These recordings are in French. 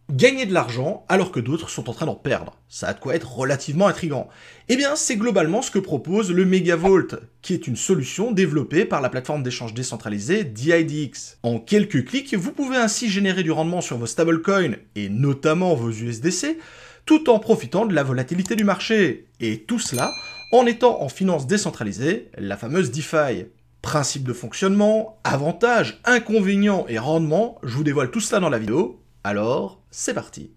Gagner de l'argent alors que d'autres sont en train d'en perdre. Ça a de quoi être relativement intriguant. Eh bien, c'est globalement ce que propose le Megavolt, qui est une solution développée par la plateforme d'échange décentralisée DIDX. En quelques clics, vous pouvez ainsi générer du rendement sur vos stablecoins, et notamment vos USDC, tout en profitant de la volatilité du marché. Et tout cela en étant en finance décentralisée, la fameuse DeFi. Principe de fonctionnement, avantages, inconvénients et rendements, je vous dévoile tout cela dans la vidéo. Alors, c'est parti.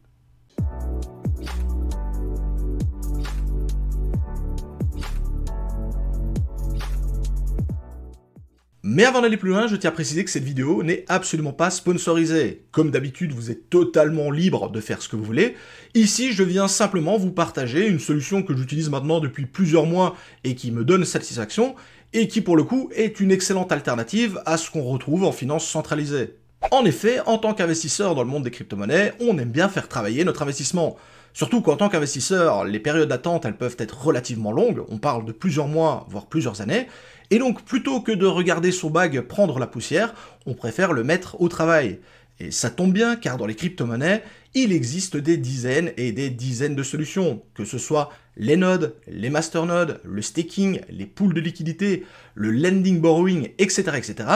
Mais avant d'aller plus loin, je tiens à préciser que cette vidéo n'est absolument pas sponsorisée. Comme d'habitude, vous êtes totalement libre de faire ce que vous voulez. Ici, je viens simplement vous partager une solution que j'utilise maintenant depuis plusieurs mois et qui me donne satisfaction, et qui pour le coup est une excellente alternative à ce qu'on retrouve en finance centralisée. En effet, en tant qu'investisseur dans le monde des crypto-monnaies, on aime bien faire travailler notre investissement. Surtout qu'en tant qu'investisseur, les périodes d'attente, elles peuvent être relativement longues, on parle de plusieurs mois, voire plusieurs années, et donc plutôt que de regarder son bag prendre la poussière, on préfère le mettre au travail. Et ça tombe bien, car dans les crypto-monnaies, il existe des dizaines et des dizaines de solutions, que ce soit les nodes, les masternodes, le staking, les pools de liquidité, le lending borrowing, etc., etc.,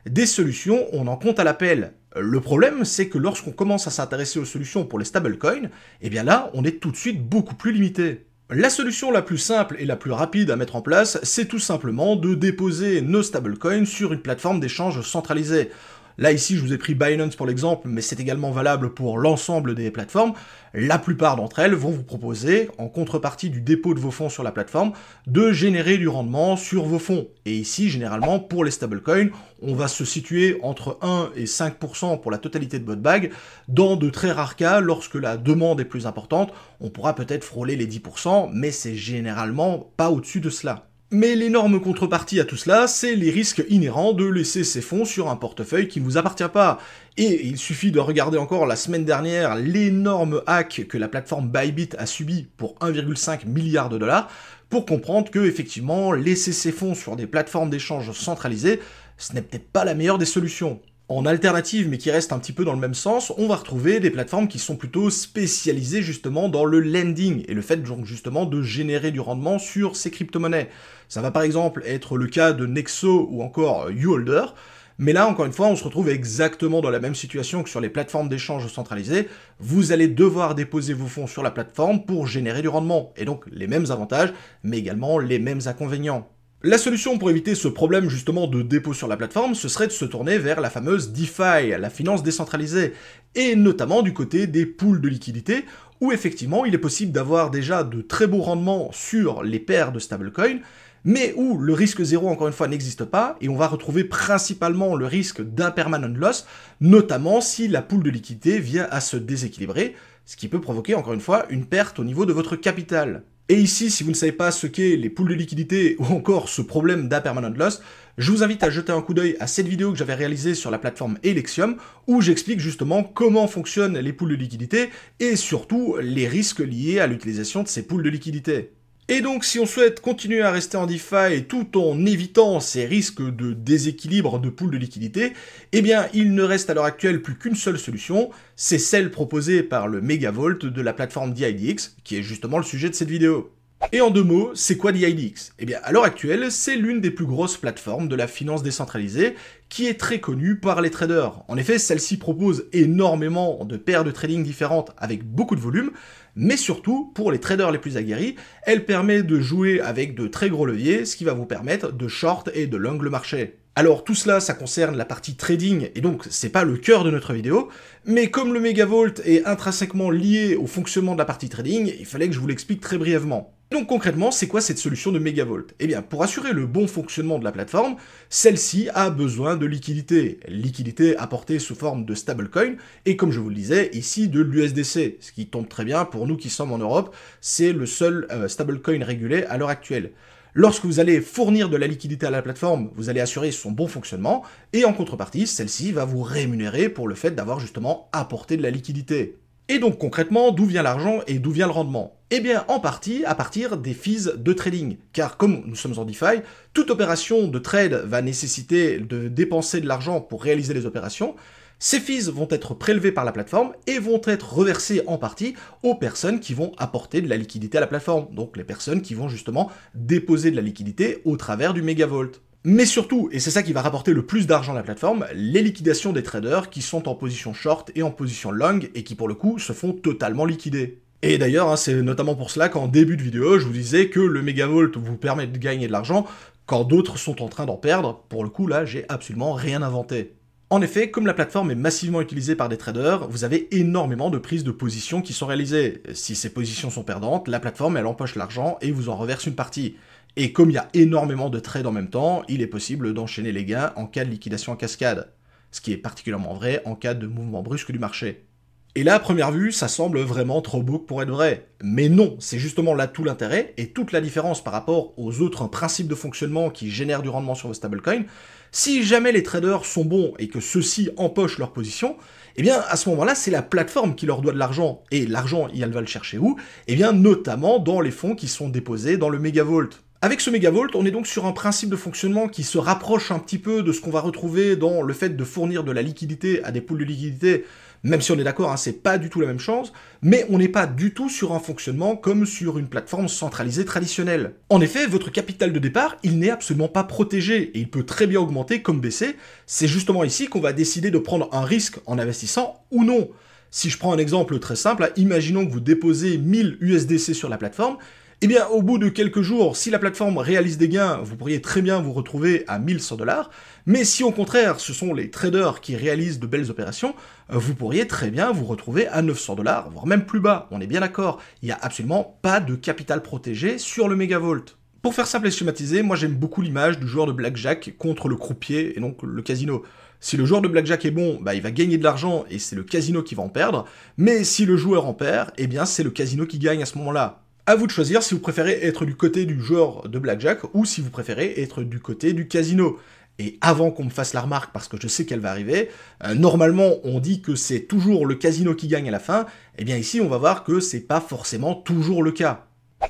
des solutions, on en compte à l'appel. Le problème, c'est que lorsqu'on commence à s'intéresser aux solutions pour les stablecoins, eh bien là, on est tout de suite beaucoup plus limité. La solution la plus simple et la plus rapide à mettre en place, c'est tout simplement de déposer nos stablecoins sur une plateforme d'échange centralisée. Là, ici, je vous ai pris Binance pour l'exemple, mais c'est également valable pour l'ensemble des plateformes. La plupart d'entre elles vont vous proposer, en contrepartie du dépôt de vos fonds sur la plateforme, de générer du rendement sur vos fonds. Et ici, généralement, pour les stablecoins, on va se situer entre 1 et 5% pour la totalité de votre bag. Dans de très rares cas, lorsque la demande est plus importante, on pourra peut-être frôler les 10%, mais c'est généralement pas au-dessus de cela. Mais l'énorme contrepartie à tout cela, c'est les risques inhérents de laisser ces fonds sur un portefeuille qui ne vous appartient pas. Et il suffit de regarder encore la semaine dernière l'énorme hack que la plateforme Bybit a subi pour 1,5 milliard de dollars pour comprendre que, effectivement, laisser ces fonds sur des plateformes d'échange centralisées, ce n'est peut-être pas la meilleure des solutions. En alternative, mais qui reste un petit peu dans le même sens, on va retrouver des plateformes qui sont plutôt spécialisées justement dans le lending et le fait donc justement de générer du rendement sur ces crypto-monnaies. Ça va par exemple être le cas de Nexo ou encore YouHolder, mais là encore une fois on se retrouve exactement dans la même situation que sur les plateformes d'échange centralisées. Vous allez devoir déposer vos fonds sur la plateforme pour générer du rendement, et donc les mêmes avantages, mais également les mêmes inconvénients. La solution pour éviter ce problème justement de dépôt sur la plateforme, ce serait de se tourner vers la fameuse DeFi, la finance décentralisée, et notamment du côté des pools de liquidité, où effectivement il est possible d'avoir déjà de très beaux rendements sur les paires de stablecoins, mais où le risque zéro encore une fois n'existe pas, et on va retrouver principalement le risque d'impermanent loss, notamment si la pool de liquidité vient à se déséquilibrer, ce qui peut provoquer encore une fois une perte au niveau de votre capital. Et ici, si vous ne savez pas ce qu'est les pools de liquidité ou encore ce problème d'impermanent loss, je vous invite à jeter un coup d'œil à cette vidéo que j'avais réalisée sur la plateforme Elexium, où j'explique justement comment fonctionnent les pools de liquidité et surtout les risques liés à l'utilisation de ces pools de liquidité. Et donc, si on souhaite continuer à rester en DeFi tout en évitant ces risques de déséquilibre de pools de liquidité, eh bien, il ne reste à l'heure actuelle plus qu'une seule solution, c'est celle proposée par le Megavolt de la plateforme DIDX, qui est justement le sujet de cette vidéo. Et en deux mots, c'est quoi DIDX? Eh bien, à l'heure actuelle, c'est l'une des plus grosses plateformes de la finance décentralisée, qui est très connue par les traders. En effet, celle-ci propose énormément de paires de trading différentes avec beaucoup de volume, mais surtout, pour les traders les plus aguerris, elle permet de jouer avec de très gros leviers, ce qui va vous permettre de short et de long le marché. Alors tout cela, ça concerne la partie trading, et donc c'est pas le cœur de notre vidéo, mais comme le Megavolt est intrinsèquement lié au fonctionnement de la partie trading, il fallait que je vous l'explique très brièvement. Donc concrètement, c'est quoi cette solution de Megavolt? Eh bien, pour assurer le bon fonctionnement de la plateforme, celle-ci a besoin de liquidité. Liquidité apportée sous forme de stablecoin, et comme je vous le disais, ici de l'USDC, ce qui tombe très bien pour nous qui sommes en Europe, c'est le seul stablecoin régulé à l'heure actuelle. Lorsque vous allez fournir de la liquidité à la plateforme, vous allez assurer son bon fonctionnement, et en contrepartie, celle-ci va vous rémunérer pour le fait d'avoir justement apporté de la liquidité. Et donc concrètement, d'où vient l'argent et d'où vient le rendement? Eh bien en partie à partir des fees de trading, car comme nous sommes en DeFi, toute opération de trade va nécessiter de dépenser de l'argent pour réaliser les opérations, Ces fees vont être prélevés par la plateforme et vont être reversés en partie aux personnes qui vont apporter de la liquidité à la plateforme, donc les personnes qui vont justement déposer de la liquidité au travers du Megavolt. Mais surtout, et c'est ça qui va rapporter le plus d'argent à la plateforme, les liquidations des traders qui sont en position short et en position long et qui pour le coup se font totalement liquider. Et d'ailleurs, c'est notamment pour cela qu'en début de vidéo, je vous disais que le Megavolt vous permet de gagner de l'argent quand d'autres sont en train d'en perdre. Pour le coup, là, j'ai absolument rien inventé. En effet, comme la plateforme est massivement utilisée par des traders, vous avez énormément de prises de position qui sont réalisées. Si ces positions sont perdantes, la plateforme elle empoche l'argent et vous en reverse une partie. Et comme il y a énormément de trades en même temps, il est possible d'enchaîner les gains en cas de liquidation en cascade. Ce qui est particulièrement vrai en cas de mouvement brusque du marché. Et là, à première vue, ça semble vraiment trop beau pour être vrai. Mais non, c'est justement là tout l'intérêt et toute la différence par rapport aux autres principes de fonctionnement qui génèrent du rendement sur vos stablecoins. Si jamais les traders sont bons et que ceux-ci empochent leur position, eh bien à ce moment-là, c'est la plateforme qui leur doit de l'argent. Et l'argent, elle va le chercher où? Eh bien notamment dans les fonds qui sont déposés dans le Megavolt. Avec ce Megavolt, on est donc sur un principe de fonctionnement qui se rapproche un petit peu de ce qu'on va retrouver dans le fait de fournir de la liquidité à des pools de liquidité, même si on est d'accord, c'est pas du tout la même chose, mais on n'est pas du tout sur un fonctionnement comme sur une plateforme centralisée traditionnelle. En effet, votre capital de départ, il n'est absolument pas protégé, et il peut très bien augmenter comme baisser. C'est justement ici qu'on va décider de prendre un risque en investissant ou non. Si je prends un exemple très simple, imaginons que vous déposez 1000 USDC sur la plateforme, eh bien, au bout de quelques jours, si la plateforme réalise des gains, vous pourriez très bien vous retrouver à 1100 $, mais si au contraire, ce sont les traders qui réalisent de belles opérations, vous pourriez très bien vous retrouver à 900 $, voire même plus bas, on est bien d'accord. Il n'y a absolument pas de capital protégé sur le Megavolt. Pour faire simple et schématiser, moi j'aime beaucoup l'image du joueur de blackjack contre le croupier et donc le casino. Si le joueur de blackjack est bon, il va gagner de l'argent et c'est le casino qui va en perdre, mais si le joueur en perd, eh bien c'est le casino qui gagne à ce moment-là. À vous de choisir si vous préférez être du côté du joueur de blackjack ou si vous préférez être du côté du casino. Et avant qu'on me fasse la remarque, parce que je sais qu'elle va arriver, normalement on dit que c'est toujours le casino qui gagne à la fin, et bien ici on va voir que c'est pas forcément toujours le cas.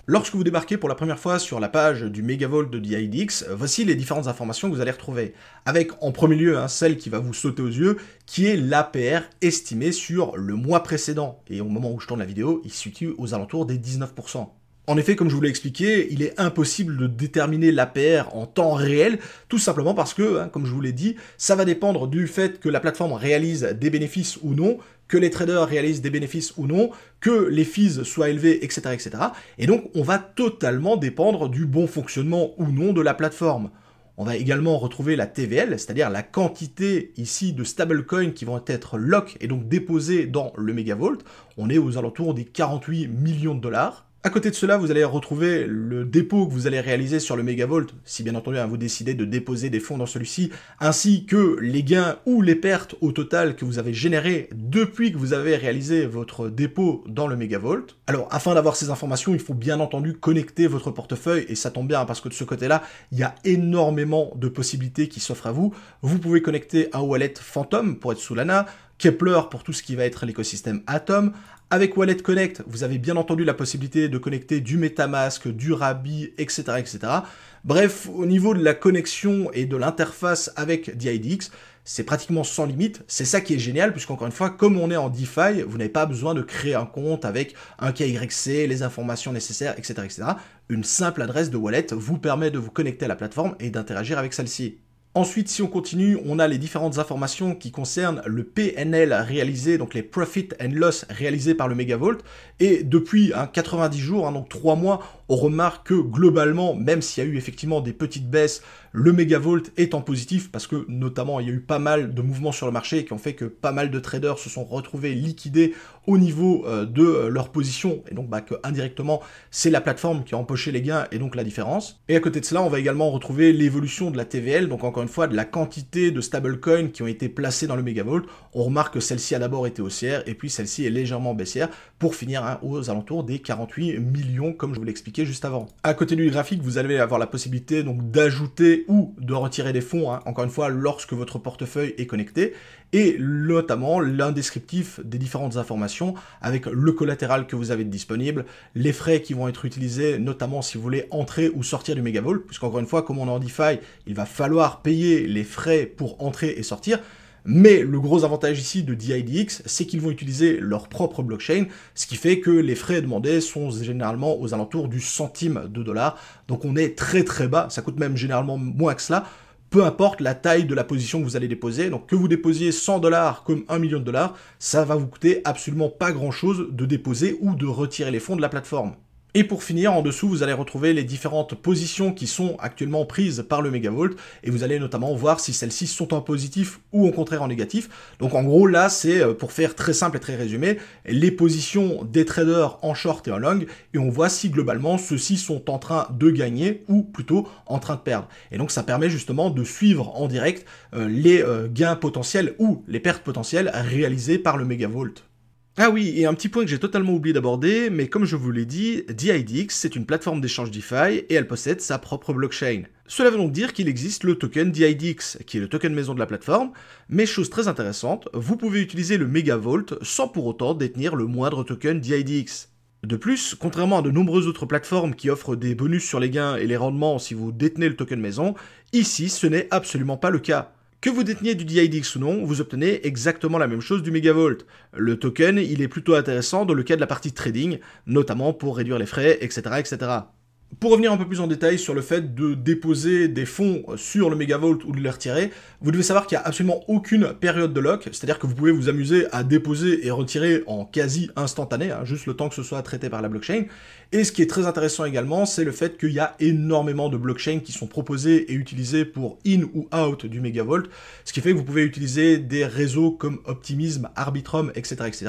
Lorsque vous débarquez pour la première fois sur la page du Megavolt de DIDX, voici les différentes informations que vous allez retrouver. Avec en premier lieu celle qui va vous sauter aux yeux, qui est l'APR estimé sur le mois précédent. Et au moment où je tourne la vidéo, il se situe aux alentours des 19%. En effet, comme je vous l'ai expliqué, il est impossible de déterminer l'APR en temps réel, tout simplement parce que, comme je vous l'ai dit, ça va dépendre du fait que la plateforme réalise des bénéfices ou non, que les traders réalisent des bénéfices ou non, que les fees soient élevés, etc., etc. Et donc, on va totalement dépendre du bon fonctionnement ou non de la plateforme. On va également retrouver la TVL, c'est-à-dire la quantité ici de stablecoins qui vont être lock et donc déposés dans le Megavolt. On est aux alentours des 48 millions de $. À côté de cela, vous allez retrouver le dépôt que vous allez réaliser sur le Megavolt, si bien entendu vous décidez de déposer des fonds dans celui-ci, ainsi que les gains ou les pertes au total que vous avez générés depuis que vous avez réalisé votre dépôt dans le Megavolt. Alors, afin d'avoir ces informations, il faut bien entendu connecter votre portefeuille, et ça tombe bien parce que de ce côté-là, il y a énormément de possibilités qui s'offrent à vous. Vous pouvez connecter un wallet Phantom pour être sous Lana, Kepler pour tout ce qui va être l'écosystème Atom. Avec Wallet Connect, vous avez bien entendu la possibilité de connecter du MetaMask, du Rabi, etc., etc. Bref, au niveau de la connexion et de l'interface avec DIDX, c'est pratiquement sans limite. C'est ça qui est génial, puisqu'encore une fois, comme on est en DeFi, vous n'avez pas besoin de créer un compte avec un KYC, les informations nécessaires, etc., etc. Une simple adresse de wallet vous permet de vous connecter à la plateforme et d'interagir avec celle-ci. Ensuite, si on continue, on a les différentes informations qui concernent le PNL réalisé, donc les Profit and Loss réalisés par le Megavolt. Et depuis 90 jours, donc 3 mois, on remarque que globalement, même s'il y a eu effectivement des petites baisses, le Megavolt est en positif parce que notamment il y a eu pas mal de mouvements sur le marché qui ont fait que pas mal de traders se sont retrouvés liquidés au niveau de leur position et donc que indirectement c'est la plateforme qui a empoché les gains et donc la différence. Et à côté de cela, on va également retrouver l'évolution de la TVL, donc encore une fois de la quantité de stablecoins qui ont été placés dans le Megavolt. On remarque que celle-ci a d'abord été haussière et puis celle-ci est légèrement baissière pour finir aux alentours des 48 millions comme je vous l'expliquais juste avant. À côté du graphique, vous allez avoir la possibilité donc d'ajouter ou de retirer des fonds, encore une fois, lorsque votre portefeuille est connecté, et notamment l'indescriptif des différentes informations avec le collatéral que vous avez disponible, les frais qui vont être utilisés, notamment si vous voulez entrer ou sortir du Megavolt, puisqu'encore une fois, comme on est en DeFi, il va falloir payer les frais pour entrer et sortir. Mais le gros avantage ici de DIDX, c'est qu'ils vont utiliser leur propre blockchain, ce qui fait que les frais demandés sont généralement aux alentours du centime de dollar. Donc on est très très bas, ça coûte même généralement moins que cela, peu importe la taille de la position que vous allez déposer. Donc que vous déposiez 100 $ comme 1 million de dollars, ça va vous coûter absolument pas grand chose de déposer ou de retirer les fonds de la plateforme. Et pour finir, en dessous, vous allez retrouver les différentes positions qui sont actuellement prises par le Megavolt, et vous allez notamment voir si celles-ci sont en positif ou au contraire en négatif. Donc en gros, là, c'est, pour faire très simple et très résumé, les positions des traders en short et en long, et on voit si globalement, ceux-ci sont en train de gagner, ou plutôt en train de perdre. Et donc ça permet justement de suivre en direct les gains potentiels ou les pertes potentielles réalisées par le Megavolt. Ah oui, et un petit point que j'ai totalement oublié d'aborder, mais comme je vous l'ai dit, DIDX c'est une plateforme d'échange DeFi et elle possède sa propre blockchain. Cela veut donc dire qu'il existe le token DIDX, qui est le token maison de la plateforme, mais chose très intéressante, vous pouvez utiliser le Megavolt sans pour autant détenir le moindre token DIDX. De plus, contrairement à de nombreuses autres plateformes qui offrent des bonus sur les gains et les rendements si vous détenez le token maison, ici ce n'est absolument pas le cas. Que vous déteniez du DIDX ou non, vous obtenez exactement la même chose du Megavolt. Le token, il est plutôt intéressant dans le cas de la partie trading, notamment pour réduire les frais, etc. etc. Pour revenir un peu plus en détail sur le fait de déposer des fonds sur le Megavolt ou de les retirer, vous devez savoir qu'il n'y a absolument aucune période de lock, c'est-à-dire que vous pouvez vous amuser à déposer et retirer en quasi instantané, juste le temps que ce soit traité par la blockchain. Et ce qui est très intéressant également, c'est le fait qu'il y a énormément de blockchains qui sont proposées et utilisées pour in ou out du Megavolt, ce qui fait que vous pouvez utiliser des réseaux comme Optimism, Arbitrum, etc., etc.,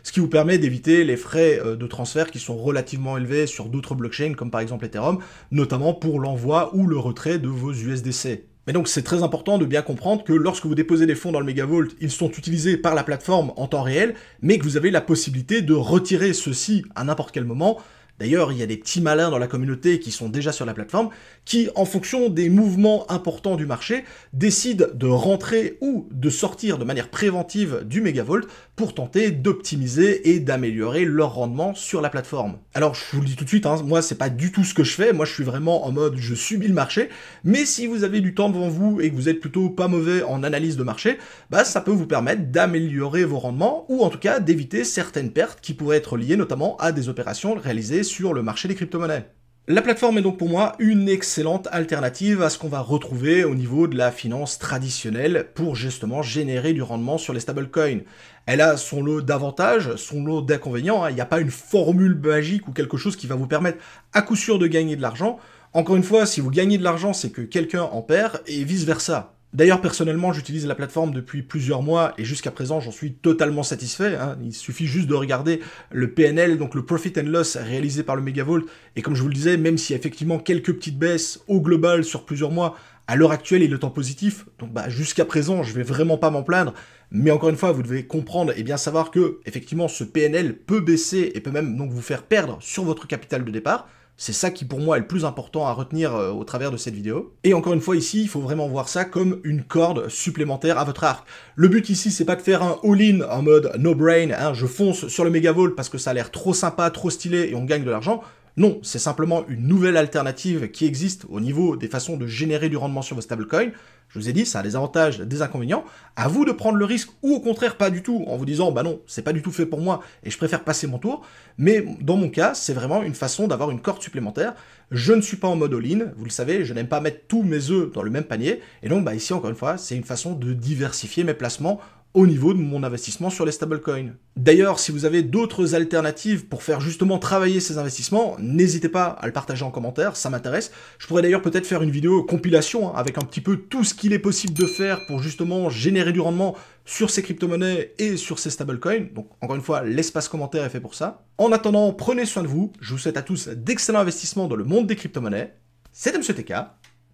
ce qui vous permet d'éviter les frais de transfert qui sont relativement élevés sur d'autres blockchains, comme par exemple Ethereum, notamment pour l'envoi ou le retrait de vos USDC. Mais donc c'est très important de bien comprendre que lorsque vous déposez des fonds dans le Megavolt, ils sont utilisés par la plateforme en temps réel, mais que vous avez la possibilité de retirer ceux-ci à n'importe quel moment. D'ailleurs, il y a des petits malins dans la communauté qui sont déjà sur la plateforme, qui, en fonction des mouvements importants du marché, décident de rentrer ou de sortir de manière préventive du Megavolt pour tenter d'optimiser et d'améliorer leur rendement sur la plateforme. Alors, je vous le dis tout de suite, moi, c'est pas du tout ce que je fais, moi, je suis vraiment en mode je subis le marché, mais si vous avez du temps devant vous et que vous êtes plutôt pas mauvais en analyse de marché, ça peut vous permettre d'améliorer vos rendements, ou en tout cas d'éviter certaines pertes qui pourraient être liées notamment à des opérations réalisées sur le marché des crypto-monnaies. La plateforme est donc pour moi une excellente alternative à ce qu'on va retrouver au niveau de la finance traditionnelle pour justement générer du rendement sur les stablecoins. Elle a son lot d'avantages, son lot d'inconvénients, il n'y a pas une formule magique ou quelque chose qui va vous permettre à coup sûr de gagner de l'argent. Encore une fois, si vous gagnez de l'argent, c'est que quelqu'un en perd et vice-versa. D'ailleurs, personnellement, j'utilise la plateforme depuis plusieurs mois et jusqu'à présent, j'en suis totalement satisfait. Il suffit juste de regarder le PNL, donc le Profit and Loss réalisé par le Megavolt. Et comme je vous le disais, même s'il y a effectivement quelques petites baisses au global sur plusieurs mois, à l'heure actuelle, il est en positif. Donc jusqu'à présent, je vais vraiment pas m'en plaindre. Mais encore une fois, vous devez comprendre et bien savoir que effectivement, ce PNL peut baisser et peut même donc vous faire perdre sur votre capital de départ. C'est ça qui pour moi est le plus important à retenir au travers de cette vidéo. Et encore une fois ici, il faut vraiment voir ça comme une corde supplémentaire à votre arc. Le but ici, c'est pas de faire un all-in en mode no brain, je fonce sur le Megavolt parce que ça a l'air trop sympa, trop stylé et on gagne de l'argent. Non, c'est simplement une nouvelle alternative qui existe au niveau des façons de générer du rendement sur vos stablecoins. Je vous ai dit, ça a des avantages, des inconvénients. À vous de prendre le risque, ou au contraire pas du tout, en vous disant, non, c'est pas du tout fait pour moi, et je préfère passer mon tour. Mais dans mon cas, c'est vraiment une façon d'avoir une corde supplémentaire. Je ne suis pas en mode all-in, vous le savez, je n'aime pas mettre tous mes œufs dans le même panier. Et donc, ici, encore une fois, c'est une façon de diversifier mes placements au niveau de mon investissement sur les stablecoins. D'ailleurs, si vous avez d'autres alternatives pour faire justement travailler ces investissements, n'hésitez pas à le partager en commentaire, ça m'intéresse. Je pourrais d'ailleurs peut-être faire une vidéo compilation avec un petit peu tout ce qu'il est possible de faire pour justement générer du rendement sur ces crypto-monnaies et sur ces stablecoins. Donc encore une fois, l'espace commentaire est fait pour ça. En attendant, prenez soin de vous. Je vous souhaite à tous d'excellents investissements dans le monde des crypto-monnaies. C'était MsTK.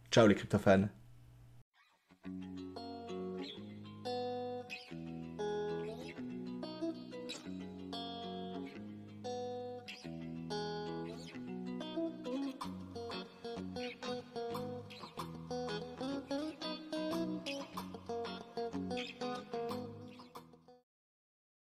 Ciao les crypto-fans.